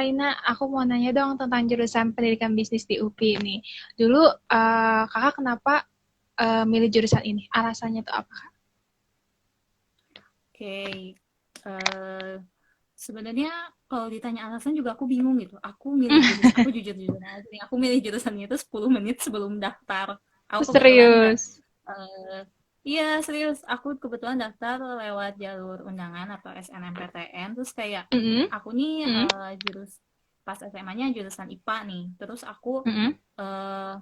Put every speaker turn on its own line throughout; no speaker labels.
Raina, aku mau nanya dong tentang jurusan pendidikan bisnis di UPI ini. Dulu kakak kenapa milih jurusan ini? Alasannya tuh apa, Kak?
Oke, eh sebenarnya kalau ditanya alasan juga aku bingung gitu. Aku milih jurusan, aku jujur-jujur aja nih, aku milih jurusannya itu 10 menit sebelum daftar. Aku kebetulan
Serius?
eh iya serius, aku kebetulan daftar lewat jalur undangan atau SNMPTN. Terus kayak
Mm-mm.
aku nih
Mm-mm.
pas SMA-nya jurusan IPA nih. Terus aku
Mm-mm.
eh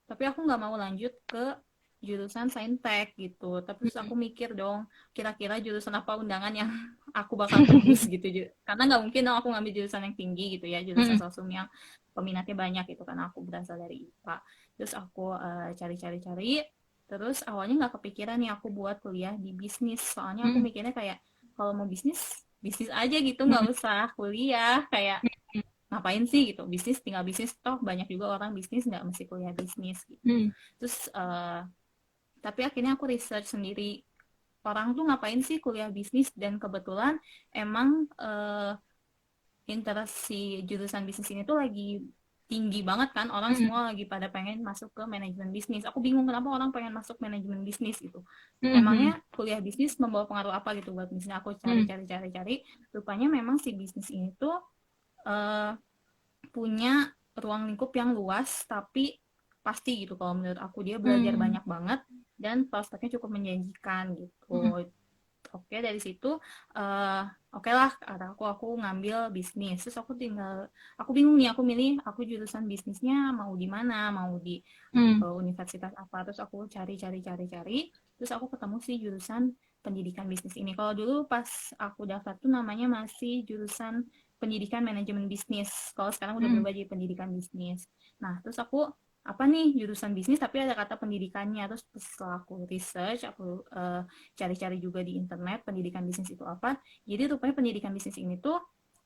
tapi aku nggak mau lanjut ke jurusan saintek gitu. Tapi terus aku mikir dong, kira-kira jurusan apa undangan yang aku bakal tembus gitu. Karena nggak mungkin dong aku ngambil jurusan yang tinggi gitu ya, jurusan
Mm-mm.
sosum yang peminatnya banyak gitu, karena aku berasal dari IPA. Terus aku cari-cari-cari, terus awalnya nggak kepikiran nih aku buat kuliah di bisnis. Soalnya aku
Mm-mm.
mikirnya kayak, kalau mau bisnis, bisnis aja gitu, nggak
Mm-mm.
usah kuliah. Kayak ngapain sih gitu, bisnis tinggal bisnis, toh banyak juga orang bisnis nggak mesti kuliah bisnis gitu.
Mm-mm.
Terus tapi akhirnya aku research sendiri, orang tuh ngapain sih kuliah bisnis, dan kebetulan emang interest si jurusan bisnis ini tuh lagi tinggi banget kan, orang
Mm-mm.
semua lagi pada pengen masuk ke manajemen bisnis. Aku bingung kenapa orang pengen masuk manajemen bisnis gitu,
Mm-mm.
emangnya kuliah bisnis membawa pengaruh apa gitu buat bisnis. Aku
Mm-mm.
cari-cari-cari-cari, rupanya memang si bisnis ini tuh eh, punya ruang lingkup yang luas, tapi pasti gitu, kalau menurut aku dia belajar
Mm-mm.
banyak banget dan prospeknya cukup menjanjikan
Mm-mm.
gitu. Oke, dari situ uh, oke lah, kata aku ngambil bisnis. Terus aku bingung nih, aku milih, aku jurusan bisnisnya mau di mana, mau di
Mm-mm.
universitas apa. Terus aku cari, terus aku ketemu sih jurusan pendidikan bisnis ini. Kalau dulu pas aku daftar tuh namanya masih jurusan pendidikan manajemen bisnis. Kalau sekarang udah
Mm-mm.
berubah jadi pendidikan bisnis. Nah, terus aku apa nih jurusan bisnis tapi ada kata pendidikannya. Terus setelah aku research, aku cari-cari juga di internet pendidikan bisnis itu apa. Jadi rupanya pendidikan bisnis ini tuh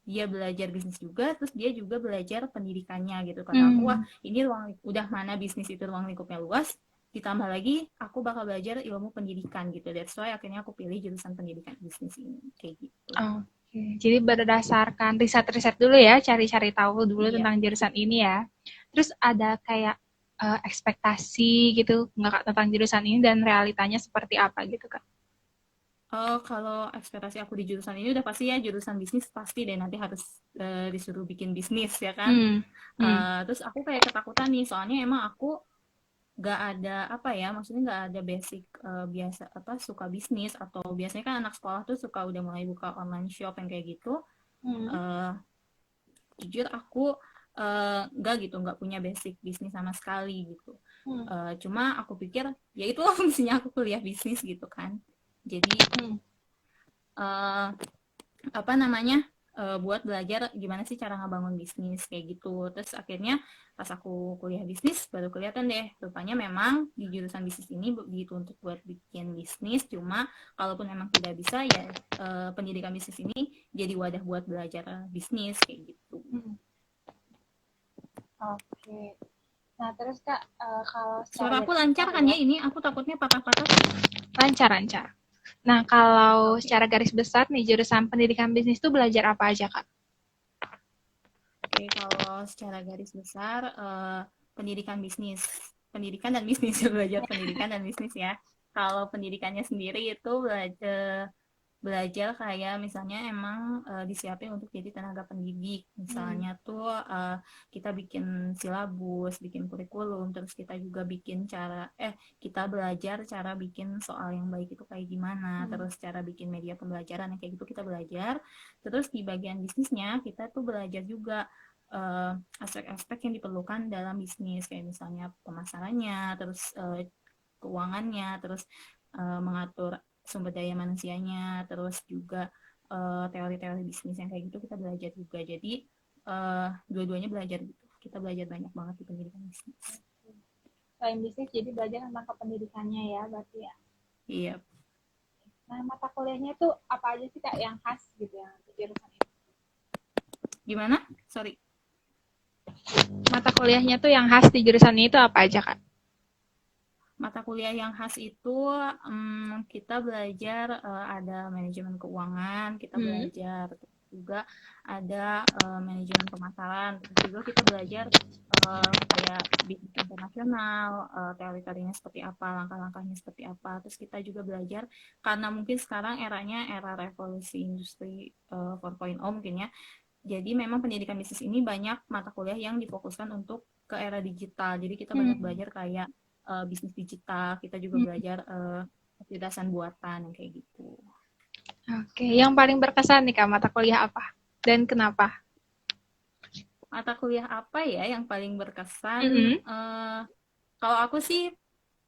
dia belajar bisnis juga, terus dia juga belajar pendidikannya gitu. Kata aku, wah
Mm-mm.
ini udah mana bisnis itu ruang lingkupnya luas, ditambah lagi aku bakal belajar ilmu pendidikan gitu. That's why akhirnya aku pilih jurusan pendidikan bisnis ini kayak gitu.
Oke, jadi berdasarkan riset-riset dulu ya, cari-cari tahu dulu
Iya.
tentang jurusan ini ya. Terus ada kayak ekspektasi gitu nggak Kak tentang jurusan ini dan realitanya seperti apa gitu Kak?
Kalau ekspektasi aku di jurusan ini udah pasti ya, jurusan bisnis pasti deh nanti harus disuruh bikin bisnis ya kan.
Hmm. Hmm.
Terus aku kayak ketakutan nih, soalnya emang aku nggak ada apa ya, maksudnya nggak ada basic biasa apa suka bisnis, atau biasanya kan anak sekolah tuh suka udah mulai buka online shop yang kayak gitu.
Hmm.
Eh, Jujur aku nggak gitu, nggak punya basic bisnis sama sekali gitu.
Hmm.
Cuma aku pikir ya itu fungsinya aku kuliah bisnis gitu kan. Jadi
Hmm.
eh, apa namanya, buat belajar gimana sih cara ngebangun bisnis kayak gitu. Terus akhirnya pas aku kuliah bisnis baru kelihatan deh, rupanya memang di jurusan bisnis ini dituntut buat bikin bisnis. Cuma kalaupun memang tidak bisa ya, pendidikan bisnis ini jadi wadah buat belajar bisnis kayak gitu.
Hmm. Oke. Nah, terus Kak, kalau secara
Suara aku
garis
lancar
besar
kan
ya,
ya, ini aku takutnya patah-patah.
lancar-lancar. Nah, kalau
Oke.
secara garis besar nih, jurusan pendidikan bisnis itu belajar apa aja, Kak?
Oke, kalau secara garis besar pendidikan bisnis, pendidikan dan bisnis belajar pendidikan dan bisnis ya. Kalau pendidikannya sendiri itu belajar kayak misalnya emang disiapin untuk jadi tenaga pendidik.
Hmm.
Misalnya tuh kita bikin silabus, bikin kurikulum, terus kita juga bikin kita belajar cara bikin soal yang baik itu kayak gimana,
Hmm.
terus cara bikin media pembelajaran yang kayak gitu kita belajar. Terus di bagian bisnisnya kita tuh belajar juga eh, aspek-aspek yang diperlukan dalam bisnis, kayak misalnya pemasarannya, terus keuangannya, terus mengatur sumber daya manusianya, terus juga teori-teori bisnis yang kayak gitu kita belajar juga. Jadi dua-duanya belajar gitu. Kita belajar banyak banget di pendidikan bisnis.
Selain bisnis, jadi belajar tentang kependidikannya ya, berarti ya.
Iya.
Nah, mata kuliahnya itu apa aja sih, Kak, yang khas gitu ya, di jurusan ini?
Gimana? Sorry.
Mata kuliahnya tuh yang khas di jurusan ini itu apa aja, Kak?
Mata kuliah yang khas itu kita belajar ada manajemen keuangan, kita
Hmm.
belajar juga ada manajemen pemasaran, terus juga kita belajar kayak bisnis internasional, teori-teorinya seperti apa, langkah-langkahnya seperti apa. Terus kita juga belajar karena mungkin sekarang eranya era revolusi industri 4.0 mungkin ya. Jadi memang pendidikan bisnis ini banyak mata kuliah yang difokuskan untuk ke era digital. Jadi kita banyak
Hmm.
belajar kayak bisnis digital, kita juga
Hmm.
belajar kecerdasan buatan yang kayak gitu.
Oke, yang paling berkesan nih Kak, mata kuliah apa? Dan kenapa?
Mata kuliah apa ya yang paling berkesan?
Mm-mm.
Kalau aku sih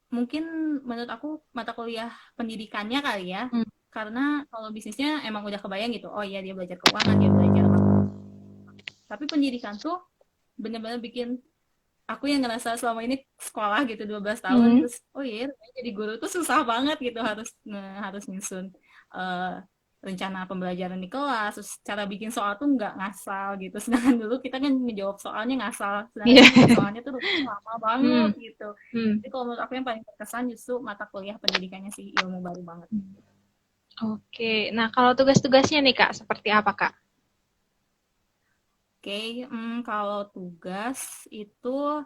mungkin menurut aku mata kuliah pendidikannya kali ya.
Hmm.
Karena kalau bisnisnya emang udah kebayang gitu. Oh iya dia belajar keuangan, dia belajar apa. Tapi pendidikan tuh bener-bener bikin aku yang ngerasa selama ini sekolah gitu 12 tahun
Hmm.
terus oh iya jadi guru tuh susah banget gitu harus nyusun eh, rencana pembelajaran di kelas terus cara bikin soal tuh nggak ngasal gitu sedangkan dulu kita kan menjawab soalnya ngasal sedangkan
Iya.
ini soalnya tuh lama banget
Hmm.
gitu.
Hmm.
Jadi kalau menurut aku yang paling berkesan justru mata kuliah pendidikannya sih ilmu baru banget.
Oke, nah kalau tugas-tugasnya nih Kak, seperti apa Kak?
Oke, kalau tugas itu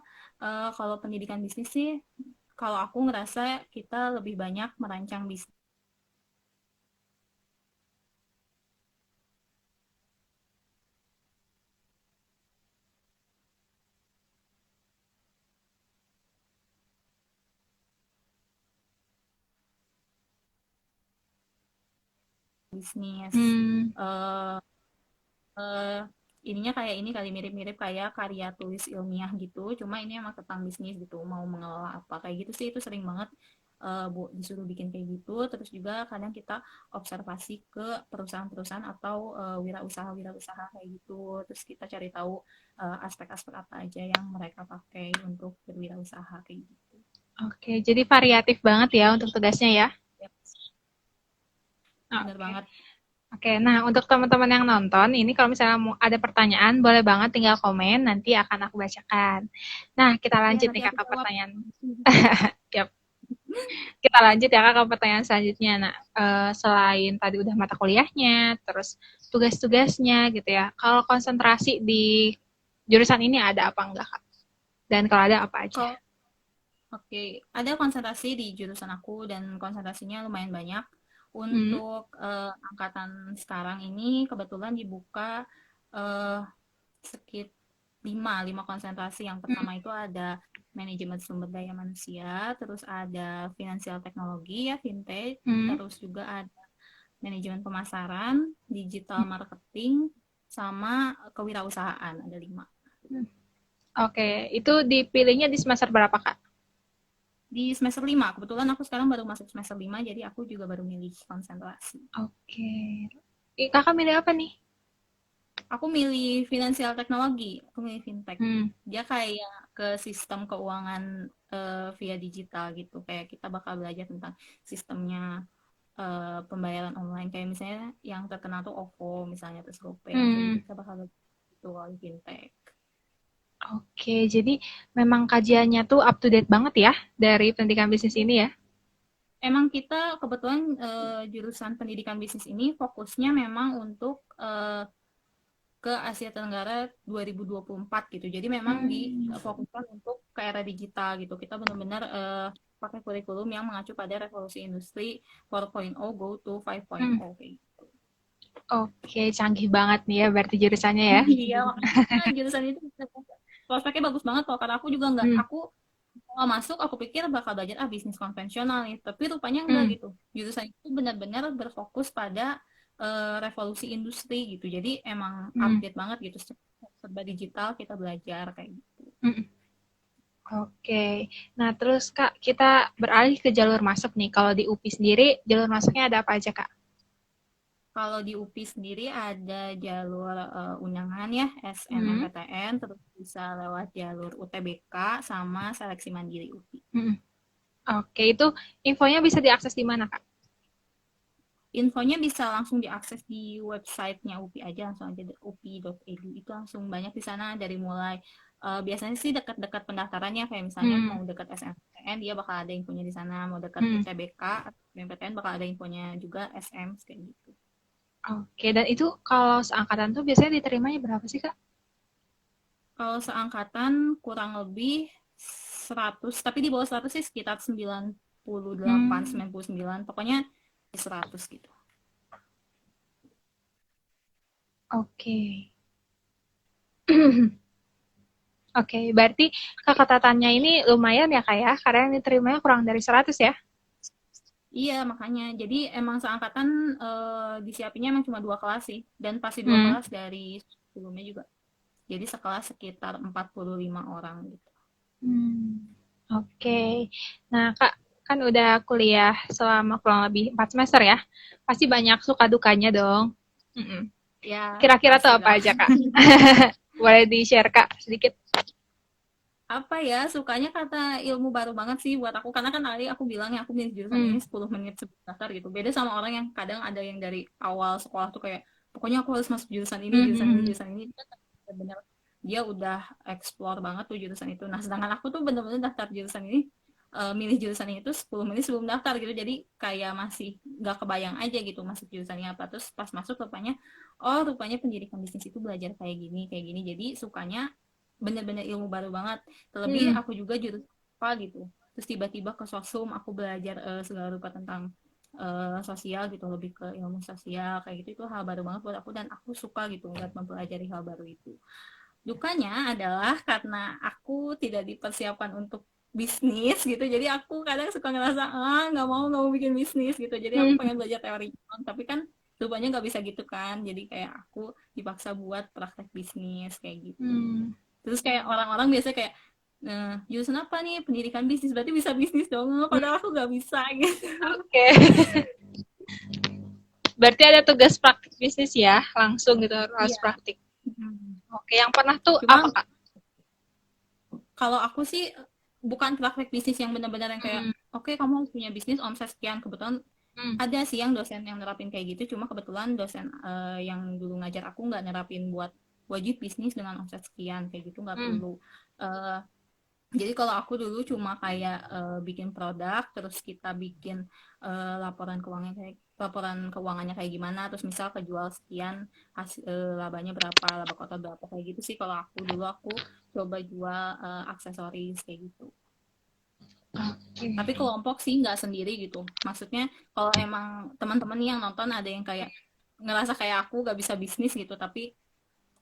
kalau pendidikan bisnis sih kalau aku ngerasa kita lebih banyak merancang bisnis.
Hmm.
eh eh, ininya kayak ini kali mirip-mirip kayak karya tulis ilmiah gitu, cuma ini emang tentang bisnis gitu, mau mengelola apa kayak gitu sih itu sering banget disuruh bikin kayak gitu. Terus juga kadang kita observasi ke perusahaan-perusahaan atau wirausaha-wirausaha kayak gitu. Terus kita cari tahu aspek-aspek apa aja yang mereka pakai untuk berwirausaha kayak gitu.
Oke, jadi variatif banget ya untuk tugasnya ya.
Ya, bener
Oke.
banget.
Oke, nah untuk teman-teman yang nonton, ini kalau misalnya mau ada pertanyaan, boleh banget tinggal komen, nanti akan aku bacakan. Nah, kita
Ya,
lanjut
nanti
nih
aku
Kak ke
jawab.
pertanyaan. Yap. Kita lanjut ya Kak ke pertanyaan selanjutnya. Nah, selain tadi udah mata kuliahnya, terus tugas-tugasnya gitu ya. Kalau konsentrasi di jurusan ini ada apa enggak Kak? Dan kalau ada apa aja?
Kalau Oke, ada konsentrasi di jurusan aku dan konsentrasinya lumayan banyak.
Hmm.
Untuk angkatan sekarang ini kebetulan dibuka eh, sekit lima konsentrasi. Yang
Hmm.
pertama itu ada manajemen sumber daya manusia, terus ada finansial teknologi ya fintech,
Hmm.
terus juga ada manajemen pemasaran, digital
Hmm.
marketing, sama kewirausahaan ada 5.
Hmm. Oke, itu dipilihnya di semester berapa Kak?
Di semester 5 kebetulan aku sekarang baru masuk semester 5 jadi aku juga baru milih konsentrasi.
Oke. Kakak milih apa nih?
Aku milih finansial teknologi, aku milih fintech.
Hmm.
Dia kayak ke sistem keuangan via digital gitu. Kayak kita bakal belajar tentang sistemnya pembayaran online. Kayak misalnya yang terkenal tuh OVO misalnya, terus GoPay. Kayak gitu
Hmm.
kita bakal belajar itu di fintech.
Oke, jadi memang kajiannya tuh up to date banget ya dari pendidikan bisnis ini ya.
Emang kita kebetulan jurusan pendidikan bisnis ini fokusnya memang untuk ke Asia Tenggara 2024 gitu. Jadi memang
Hmm.
difokuskan untuk ke era digital gitu. Kita benar-benar pakai kurikulum yang mengacu pada revolusi industri 4.0 go to
Hmm.
5.0 kayak gitu.
Oke, canggih banget nih ya berarti jurusannya ya.
Iya, makanya jurusan itu prospeknya bagus banget kok. Karena aku juga nggak,
Hmm.
aku kalau masuk aku pikir bakal belajar bisnis konvensional nih, tapi rupanya enggak
Hmm.
gitu. Jurusan itu benar-benar berfokus pada revolusi industri gitu. Jadi emang
Hmm.
update banget gitu, serba digital kita belajar kayak gitu.
Hmm. Oke. Nah, terus Kak, kita beralih ke jalur masuk nih. Kalau di UPI sendiri, jalur masuknya ada apa aja, Kak?
Kalau di UPI sendiri ada jalur undangan ya,
Hmm.
SNMPTN, terus bisa lewat jalur UTBK sama seleksi mandiri UPI.
Hmm. Oke, itu infonya bisa diakses di mana, Kak?
Infonya bisa langsung diakses di websitenya UPI aja, langsung aja upi.edu itu langsung banyak di sana dari mulai biasanya sih dekat-dekat pendaftarannya kayak misalnya
Hmm.
mau dekat SNMPTN dia bakal ada infonya di sana, mau dekat
Hmm.
UTBK atau SNMPTN bakal ada infonya juga SM kayak gitu.
Oke, dan itu kalau seangkatan tuh biasanya diterimanya berapa sih, Kak?
Kalau seangkatan kurang lebih 100, tapi di bawah 100 sih sekitar 98,
Hmm,
99, pokoknya di 100 gitu.
oke. Oke, berarti kakak tatanya ini lumayan ya kak ya, karena yang diterimanya kurang dari 100 ya?
Iya, makanya. Jadi emang seangkatan disiapinnya emang cuma 2 kelas sih. Dan pasti dua
Hmm.
kelas dari sebelumnya juga. Jadi sekelas sekitar 45 orang gitu.
Hmm. Oke. Nah kak, kan udah kuliah selama kurang lebih 4 semester ya? Pasti banyak suka dukanya dong. Mm-mm.
Ya,
Kira-kira tuh apa
pastilah.
aja kak? Boleh di-share kak sedikit?
Apa ya, sukanya kata ilmu baru banget sih buat aku. Karena kan tadi aku bilang ya, aku milih jurusan
Hmm.
ini 10 menit sebelum daftar gitu. Beda sama orang yang kadang ada yang dari awal sekolah tuh kayak, pokoknya aku harus masuk jurusan ini,
Hmm,
jurusan
hmm,
ini,
hmm.
jurusan ini. Itu kan bener-bener dia udah explore banget tuh jurusan itu. Nah, sedangkan aku tuh bener-bener daftar jurusan ini, milih jurusan ini tuh 10 menit sebelum daftar gitu. Jadi kayak masih gak kebayang aja gitu masuk jurusannya apa. Terus pas masuk rupanya, oh rupanya pendidikan bisnis itu belajar kayak gini, kayak gini. Jadi sukanya bener-bener ilmu baru banget. Terlebih
Hmm.
aku juga jurusan apa gitu. Terus tiba-tiba ke sosum aku belajar segala rupa tentang sosial gitu, lebih ke ilmu sosial kayak gitu. Itu hal baru banget buat aku dan aku suka gitu ngeliat mempelajari hal baru itu. Dukanya adalah karena aku tidak dipersiapkan untuk bisnis gitu, jadi aku kadang suka ngerasa nggak mau bikin bisnis gitu, jadi aku
Hmm.
pengen belajar teori doang. Tapi kan rupanya nggak bisa gitu kan, jadi kayak aku dipaksa buat praktek bisnis kayak gitu.
Hmm.
Terus kayak orang-orang biasa kayak, nah, jurusan apa nih? Pendidikan bisnis, berarti bisa bisnis dong.
Hmm.
Padahal aku nggak bisa gitu.
Oke. Berarti ada tugas praktik bisnis ya, langsung gitu harus
Iya.
praktik.
Hmm.
Oke, yang pernah tuh apa
Cuma
kak?
kalau aku sih bukan praktek bisnis yang benar-benar yang kayak,
Hmm.
oke, kamu harus punya bisnis omset sekian. Kebetulan
Hmm.
ada sih yang dosen yang nerapin kayak gitu. Cuma kebetulan dosen yang dulu ngajar aku nggak nerapin buat wajib bisnis dengan omset sekian kayak gitu, nggak
Hmm.
perlu. Eh, Jadi kalau aku dulu cuma kayak bikin produk, terus kita bikin laporan keuangannya kayak gimana, terus misal kejual sekian, hasil labanya berapa, laba kotor berapa kayak gitu sih. Kalau aku dulu aku coba jual aksesoris kayak gitu. Tapi
Oke.
kelompok sih nggak sendiri gitu. Maksudnya kalau emang teman-teman nih yang nonton ada yang kayak ngerasa kayak aku gak bisa bisnis gitu, tapi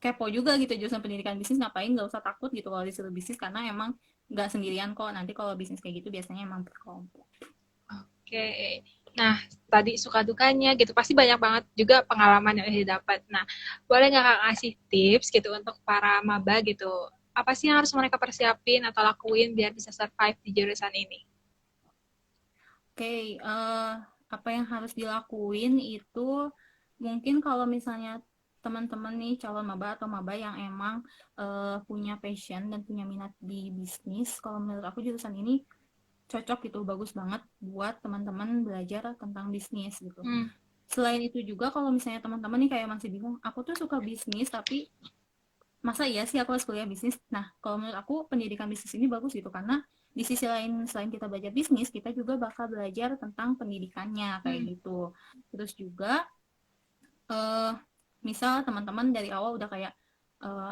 kepo juga gitu jurusan pendidikan bisnis, ngapain, nggak usah takut gitu kalau disuruh bisnis, karena emang nggak sendirian kok, nanti kalau bisnis kayak gitu biasanya emang berkelompok.
Oke. Nah, tadi suka dukanya gitu, pasti banyak banget juga pengalaman yang udah didapat. Nah, boleh nggak Kak ngasih tips gitu untuk para maba gitu? Apa sih yang harus mereka persiapin atau lakuin biar bisa survive di jurusan ini?
Oke, apa yang harus dilakuin itu mungkin kalau misalnya teman-teman nih calon maba atau maba yang emang punya passion dan punya minat di bisnis, kalau menurut aku jurusan ini cocok gitu, bagus banget buat teman-teman belajar tentang bisnis gitu.
Hmm.
Selain itu juga kalau misalnya teman-teman nih kayak masih bingung, aku tuh suka bisnis tapi masa iya sih aku harus kuliah bisnis? Nah, kalau menurut aku pendidikan bisnis ini bagus gitu, karena di sisi lain selain kita belajar bisnis, kita juga bakal belajar tentang pendidikannya kayak
Hmm.
gitu. Terus juga eh misal teman-teman dari awal udah kayak,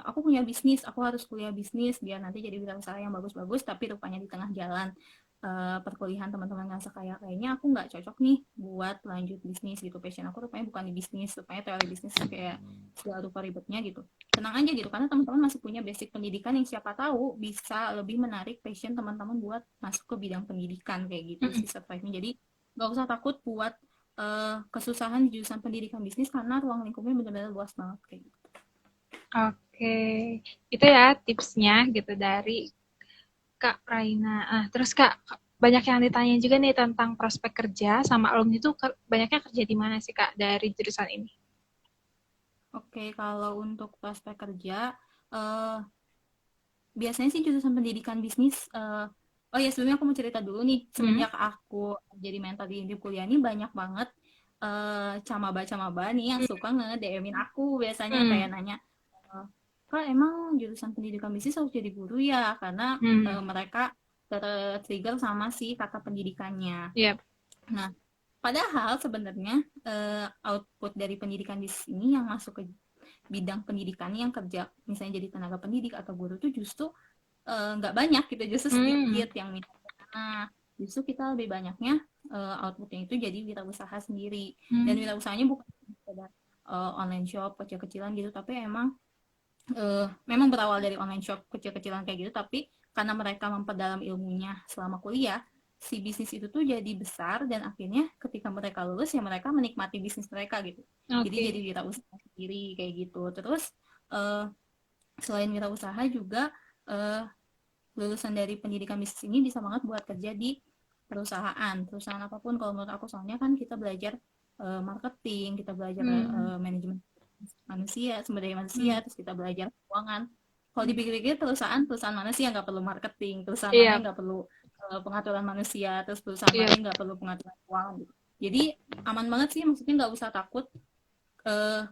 aku punya bisnis, aku harus kuliah bisnis biar nanti jadi wirausaha yang bagus-bagus, tapi rupanya di tengah jalan perkuliahan teman-teman ngerasa kayak, kayaknya aku nggak cocok nih buat lanjut bisnis gitu, passion aku rupanya bukan di bisnis, rupanya teori bisnis kayak segala rupa ribetnya gitu. Tenang aja gitu, karena teman-teman masih punya basic pendidikan yang siapa tahu bisa lebih menarik passion teman-teman buat masuk ke bidang pendidikan kayak gitu
Hmm.
sih survive-nya. Jadi nggak usah takut buat kesusahan di jurusan pendidikan bisnis, karena ruang lingkupnya benar-benar luas banget kayak gitu.
Oke, itu ya tipsnya gitu dari Kak Raina. Ah, terus Kak, banyak yang ditanya juga nih tentang prospek kerja sama alumni itu banyaknya kerja di mana sih Kak dari jurusan ini?
Oke, kalau untuk prospek kerja, eh, biasanya sih jurusan pendidikan bisnis. Oh ya, sebelumnya aku mau cerita dulu nih.
Hmm.
Semenjak aku jadi mentor di kuliah ini, banyak banget camaba-camaba nih yang suka nge-DM-in aku biasanya
Hmm.
kayak nanya, eh, Kak, emang jurusan pendidikan bisnis harus jadi guru ya? Karena
Hmm.
mereka ter-trigger sama si kata pendidikannya.
Yep.
Nah, Padahal sebenarnya output dari pendidikan di sini yang masuk ke bidang pendidikan yang kerja misalnya jadi tenaga pendidik atau guru tuh justru nggak banyak gitu, justru
Hmm.
sedikit yang minat ke sana. Justru kita lebih banyaknya outputnya itu jadi wirausaha sendiri. Dan
Hmm.
wirausahanya bukan sekedar online shop kecil-kecilan gitu, tapi memang berawal dari online shop kecil-kecilan kayak gitu, tapi karena mereka memperdalam ilmunya selama kuliah, si bisnis itu tuh jadi besar dan akhirnya ketika mereka lulus ya mereka menikmati bisnis mereka gitu. Jadi jadi
Oke.
wirausaha sendiri kayak gitu. Terus uh, selain wirausaha juga uh, lulusan dari pendidikan bisnis ini bisa banget buat kerja di perusahaan apapun kalau menurut aku, soalnya kan kita belajar marketing, kita belajar
Hmm.
manajemen manusia, sumber daya
Hmm.
manusia, terus kita belajar keuangan. Kalau dipikir-pikir perusahaan mana sih yang nggak perlu marketing, perusahaan mana
Iya,
yang nggak perlu pengaturan manusia, terus perusahaan mana
iya.
yang nggak perlu pengaturan keuangan gitu. Jadi aman banget sih, maksudnya nggak usah takut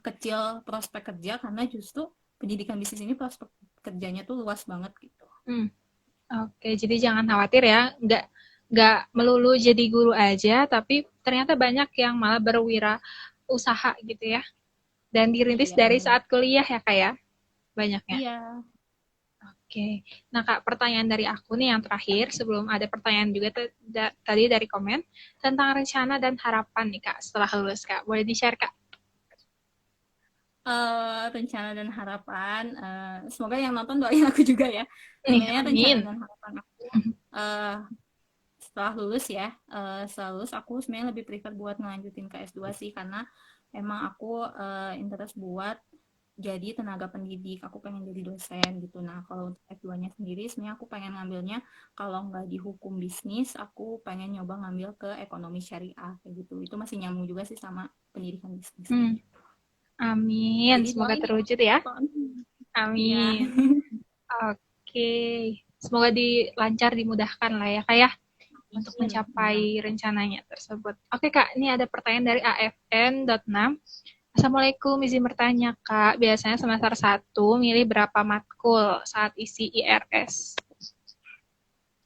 kecil prospek kerja, karena justru pendidikan bisnis ini prospek kerjanya tuh luas banget gitu.
Hmm. Oke, jadi jangan khawatir ya, nggak melulu jadi guru aja, tapi ternyata banyak yang malah berwira usaha gitu ya. Dan dirintis
Iya
dari
benar.
saat kuliah ya kak ya, banyaknya.
Iya.
Oke, nah kak pertanyaan dari aku nih yang terakhir, sebelum ada pertanyaan juga tadi dari komen, tentang rencana dan harapan nih kak setelah lulus kak, boleh di-share kak?
Rencana dan harapan, semoga yang nonton doain aku juga ya.
Nih,
Sebenarnya rencana
amin.
dan harapan aku uh, setelah lulus ya, setelah lulus aku sebenarnya lebih prefer buat ngelanjutin ke S2 sih, karena emang aku interest buat jadi tenaga pendidik, aku pengen jadi dosen gitu. Nah kalau untuk S2-nya sendiri sebenarnya aku pengen ngambilnya, kalau nggak di hukum bisnis, aku pengen nyoba ngambil ke ekonomi syariah kayak gitu. Itu masih nyambung juga sih sama pendidikan bisnis kayak
Hmm,
gitu.
amin,
Jadi
semoga
doain ya,
terwujud ya.
nonton. Iya.
Amin. Oke, semoga dilancar, dimudahkan lah ya kak ya, untuk
Iya.
mencapai rencananya tersebut. Oke Kak, ini ada pertanyaan dari AFN.6. Assalamualaikum, izin bertanya Kak, biasanya semester satu milih berapa matkul saat isi IRS?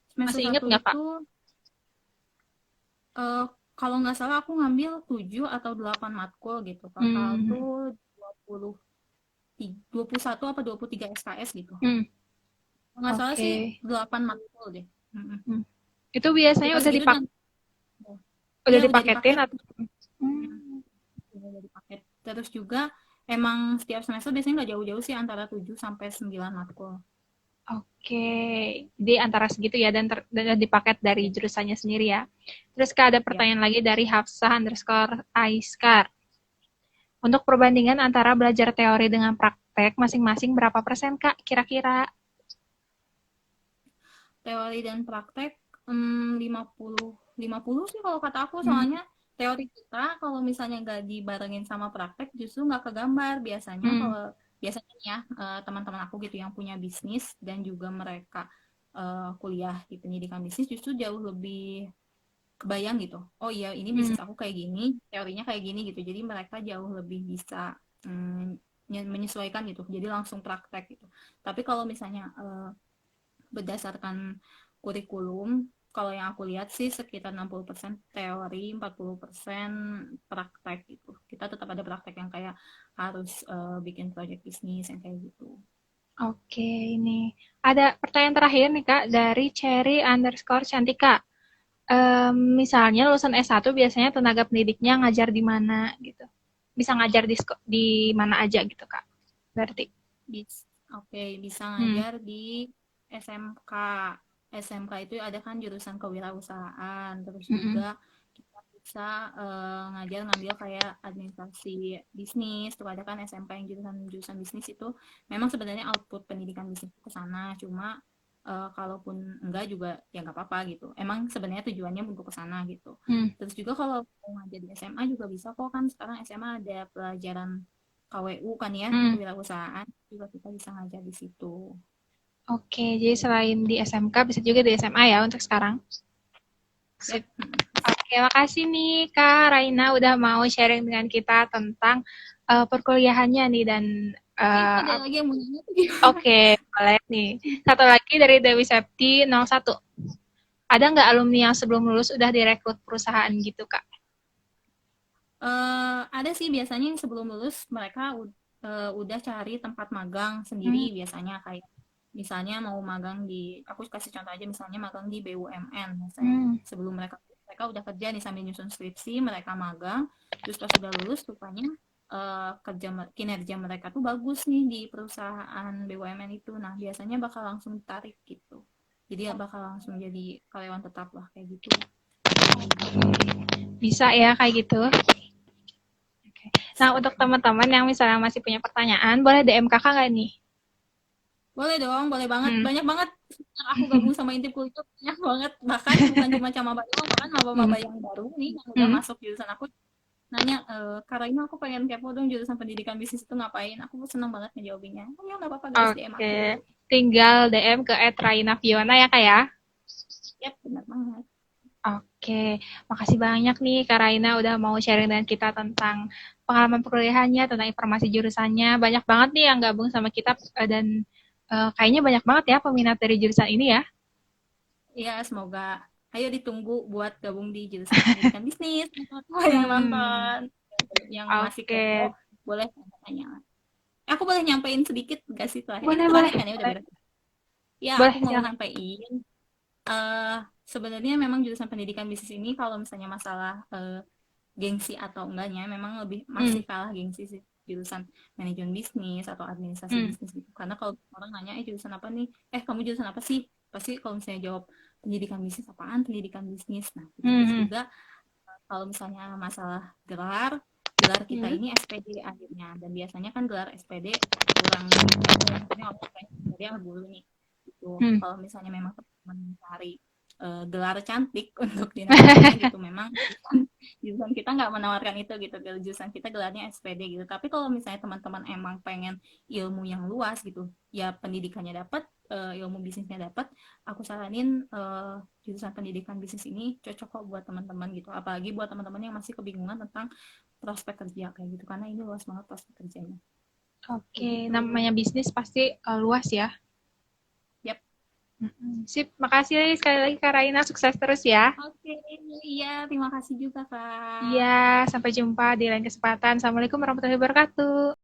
Semester
Masih inget
satu
nggak Kak?
itu eh, kalau nggak salah aku ngambil 7 atau 8 matkul gitu. Total
Hmm,
tuh 20, 21 apa 23 SKS gitu.
hmm,
Kalau nggak salah
oke.
sih 8 matkul deh. Mm-mm.
Hmm. Itu biasanya
Kita segitu dan
udah
iya udah
dipaketin
dipaket.
atau? Hmm,
Udah dipaket. Terus juga emang setiap semester biasanya nggak jauh-jauh sih, antara 7 sampai 9 matkul.
oke, jadi antara segitu ya, dan dipaket dari
Ya,
jurusannya sendiri ya. Terus Kak, ada
ya.
pertanyaan lagi dari Hafsah_Aiskar. Untuk perbandingan antara belajar teori dengan praktek, masing-masing berapa persen Kak kira-kira?
Teori dan praktek 50 sih kalau kata aku,
Hmm.
soalnya teori kita kalau misalnya nggak dibarengin sama praktek justru nggak kegambar biasanya.
Hmm.
Kalau biasanya ya teman-teman aku gitu yang punya bisnis dan juga mereka kuliah di pendidikan bisnis justru jauh lebih kebayang gitu, oh iya ini
Hmm.
bisnis aku kayak gini, teorinya kayak gini gitu, jadi mereka jauh lebih bisa menyesuaikan gitu, jadi langsung praktek gitu. Tapi kalau misalnya berdasarkan kurikulum, kalau yang aku lihat sih sekitar 60% teori, 40% praktek gitu. Kita tetap ada praktek yang kayak harus bikin project bisnis yang kayak gitu.
Oke, ini ada pertanyaan terakhir nih Kak dari Cherry_Cantika. Misalnya lulusan S1 biasanya tenaga pendidiknya ngajar di mana gitu. Bisa ngajar di mana aja gitu Kak. Berarti.
Oke, bisa
Hmm.
ngajar di SMK. SMK itu ada kan jurusan kewirausahaan, terus
Mm-mm.
juga kita bisa ngajar ngambil kayak administrasi bisnis. Tuh ada kan SMK yang jurusan jurusan bisnis itu memang sebenarnya output pendidikan bisnis ke sana, cuma kalaupun enggak juga ya nggak apa-apa gitu. Emang sebenarnya tujuannya untuk ke sana gitu.
Hmm.
Terus juga kalau mau ngajar di SMA juga bisa kok, kan sekarang SMA ada pelajaran KWU kan ya,
Hmm.
kewirausahaan, juga kita bisa ngajar di situ.
Oke, jadi selain di SMK bisa juga di SMA ya untuk sekarang.
Yap.
Sip. Oke, makasih nih Kak Raina udah mau sharing dengan kita tentang perkuliahannya nih dan
Ini
eh,
ada
ap-
lagi yang mau nanya tuh.
oke, boleh nih. Satu lagi dari Dewi Septi 01. Ada nggak alumni yang sebelum lulus udah direkrut perusahaan gitu Kak?
Ada sih biasanya yang sebelum lulus mereka udah cari tempat magang sendiri
Hmm.
biasanya kayak misalnya mau magang di aku kasih contoh aja misalnya magang di BUMN misalnya
Hmm.
sebelum mereka mereka udah kerja nih sambil nyusun skripsi mereka magang terus pas udah lulus rupanya kinerja mereka tuh bagus nih di perusahaan BUMN itu nah biasanya bakal langsung ditarik gitu jadi ya bakal langsung jadi karyawan tetap lah kayak gitu.
Bisa ya kayak gitu. Oke. Nah, untuk teman-teman yang misalnya masih punya pertanyaan, boleh DM kakak nggak nih?
Boleh dong, boleh banget.
Hmm.
Banyak banget semenjak aku gabung sama Intip Kultur, banyak banget. Bahkan bukan cuma maba doang, bahkan
Hmm.
maba-maba yang baru nih, yang udah
Hmm.
masuk jurusan aku, nanya, Kak Raina aku pengen kepo dong jurusan pendidikan bisnis itu ngapain. Aku seneng banget ngejawabinnya. Oh ya nggak apa-apa guys, DM aku.
Oke. Tinggal DM ke @rainafiona ya kak ya.
Yap, benar banget.
Oke, makasih banyak nih Kak Raina udah mau sharing dengan kita tentang pengalaman perkuliahannya, tentang informasi jurusannya. Banyak banget nih yang gabung sama kita dan kayaknya banyak banget ya peminat dari jurusan ini ya.
Ya, semoga ayo ditunggu buat gabung di jurusan pendidikan bisnis. Teman-teman yang
Hmm,
nonton, yang masih kepo,
oke.
boleh tanya-tanya. Aku boleh nyampein sedikit gak sih terakhir? Ini
Boleh, boleh,
terakhir kan ya udah
boleh.
beres. Ya,
Boleh,
aku mau
silakan.
nyampein eh sebenarnya memang jurusan pendidikan bisnis ini kalau misalnya masalah gengsi atau enggaknya memang lebih
Hmm,
masih kalah gengsi sih jurusan manajemen bisnis atau administrasi
hmm,
bisnis gitu. Karena kalau orang nanya jurusan apa nih? Kamu jurusan apa sih? Pasti kalau misalnya jawab pendidikan bisnis apaan? Pendidikan bisnis. Nah, gitu.
hmm,
Terus
hmm,
juga kalau misalnya masalah gelar, gelar kita
hmm,
ini SPD akhirnya dan biasanya kan gelar SPD kurang dipakai. Maksudnya orang kayak SPD yang guru nih. Gitu.
hmm.
Kalau misalnya memang teman mencari gelar cantik untuk dinaikkannya gitu memang jurusan kita nggak menawarkan itu gitu jurusan kita gelarnya SPD gitu tapi kalau misalnya teman-teman emang pengen ilmu yang luas gitu ya pendidikannya dapat ilmu bisnisnya dapat aku saranin jurusan pendidikan bisnis ini cocok kok buat teman-teman gitu apalagi buat teman-teman yang masih kebingungan tentang prospek kerja kayak gitu karena ini luas banget prospek kerjanya kayak
Oke,
gitu.
namanya bisnis pasti luas ya.
Yap.
Sip, makasih sekali lagi Kak Raina, sukses terus ya.
Oke, iya terima kasih juga Kak.
Iya, sampai jumpa di lain kesempatan. Assalamualaikum warahmatullahi wabarakatuh.